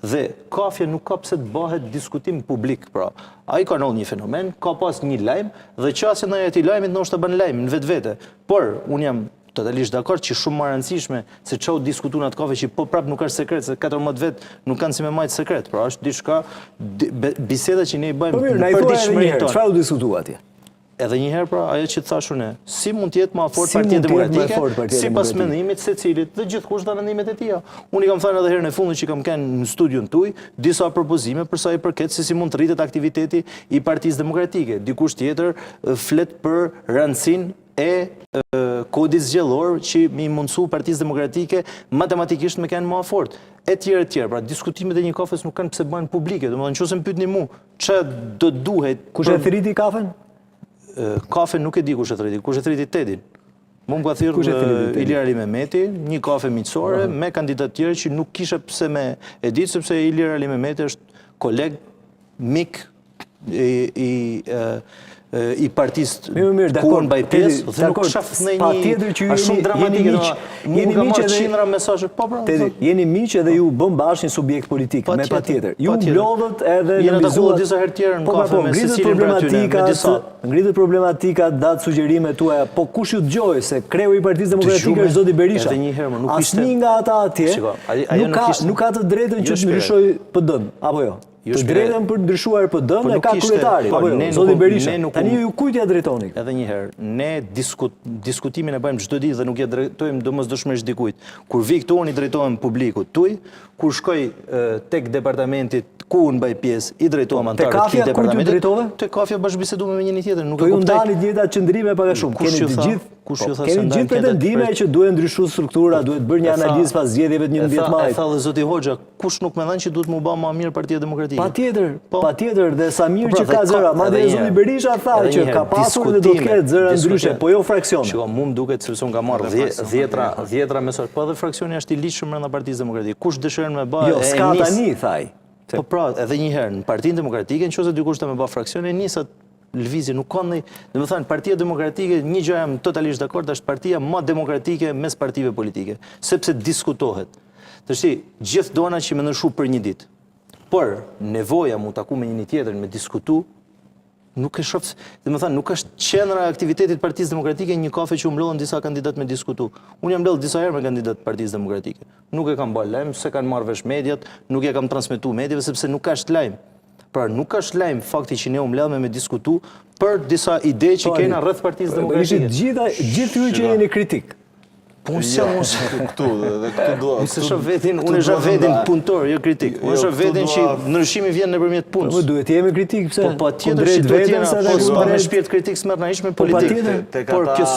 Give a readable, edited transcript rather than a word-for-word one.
Dhe kafja nuk ka pse të bëhet diskutim publik, pra. Ai ka ndodhur një fenomen, ka pas një lajm dhe qasja ndaj atij lajmit ndoshta bën lajm në vetvete. Por unë jam totalisht dakord që shumë më rëndësishme se çau diskutuan atë kafe që po prap nuk është sekret, se 14 vjet nuk kanë si me majt sekret, pra është diçka biseda që ne i bëjmë në përditshmërinë tonë. Çfarë u diskutua atje? Edhe një herë, pra, ajo që të thashun e, si mund t'jetë më afort Partia Demokratike, sipas mendimit secilit dhe gjithkush dha mendimet e tija. Unë i kam thënë edhe herën e fundit që kam kënë në studion tuaj disa propozime për sa i përket se si mund të rritet aktiviteti i Partisë Demokratike. Dikush tjetër flet për rëndësinë e kodit zgjedhor që mi mundësu Partisë Demokratike matematikisht me kënë më afort. E tjerë, pra diskutimet e një kafes nuk kanë pse bëhen publike. Domethënë nëse më pyetni mua, çfarë do duhet? Kush e thriti kafen? Kafe nuk e di kush e thriti Tedin. Mu më ka thirrë Ilir Ali Mehmeti, një kafe miqësore me kandidatë tjerë që nuk kisha pse me e ditë, sepse Ilir Ali Mehmeti është koleg, mik i partisë ku unë mbaj pjesë, dhe nuk shaf në një a shumë dramatike, mu nga marrë qindra mesazhe, po pra. Jeni miq edhe ju bën bashkë një subjekt politik, me patjetër. Ju mblodhët edhe jena takuar disa herë tjerë në kafe me Cecilin Bratyne, me disa. Ngritët problematika, datë sugjerimet tuaja, po kush ju dëgjoi se kreu i Partisë Demokratike është zoti Berisha? Asnjë nga ata atje nuk ka të drejtën që të ndryshojë PD-n, apo jo? Të drejtën për të ndryshuar PD-n e ka kryetari, apo jo, zoti Berisha. Tani ju kujt ja drejtoni? Edhe një herë, ne diskutimin e bëjmë çdo ditë dhe nuk ja drejtojmë domosdoshmërisht dikujt. Kur vi këtu unë i drejtohem publikut tuaj, kur shkoj tek departamentit ku unë mbaj pjesë, i drejtohem antarëve të këtij departamenti. Te kafja bashkëbiseduam me njëri tjetrin, nuk e kuptoj. Po ju ndani njëta qëndrime pak a shumë. Keni gjithë pretendime që duhet ndryshuar struktura, duhet bërë një analizë pas zgjedhjeve të 11 majit. E tha dhe zoti Hoxha, kush nuk mendon që duhet më bë më mirë Partia Demokratike? Patjetër, dhe sa mirë që ka zëra, madje zoti Berisha tha që ka pasur dhe do të ketë zëra ndryshe, po jo fraksione. Shiko, mua më duket sepse unë kam marrë 10 mesazhe, po edhe fraksioni është i ligjshëm brenda Partisë Demokratike. Kush dëshiron me bë? Jo, s'ka tani thaj. Po pra, edhe një herë, në Partinë Demokratike, nëse dikush të me bë fraksione, nisat lëvizje, nuk ka ndonjë, domethënë Partia Demokratike, një gjë jam totalisht dakord, është partia më demokratike mes partive politike, sepse diskutohet. Tash gjithë dona që më ndryshu për një ditë. Por nevoja mu taku me një tjetër me diskutu, nuk e shoh, domethënë nuk është qendra e aktivitetit Partisë Demokratike një kafe që u mblodhen disa kandidatë me diskutu. Unë jam mbledh disa herë me kandidatë Partisë Demokratike. Nuk e kam bërë lajm, se kanë marrë vesh mediat, nuk e kam transmetuar mediave sepse nuk ka lajm. Pra nuk është lajm fakti që ne u mbledhme me diskutu për disa ide që kena rreth Partisë Demokratike. Gjithë ju që jeni kritik. Unë këtu dua. Unë shoh vetin punëtor, jo kritik. Unë shoh vetin që ndryshimi vjen nëpërmjet punës. Po duhet të jemi kritik pse? Po patjetër që duhet të jemi, po s'pa me shpirt kritik s'merr na hiç me politikë. Tek ata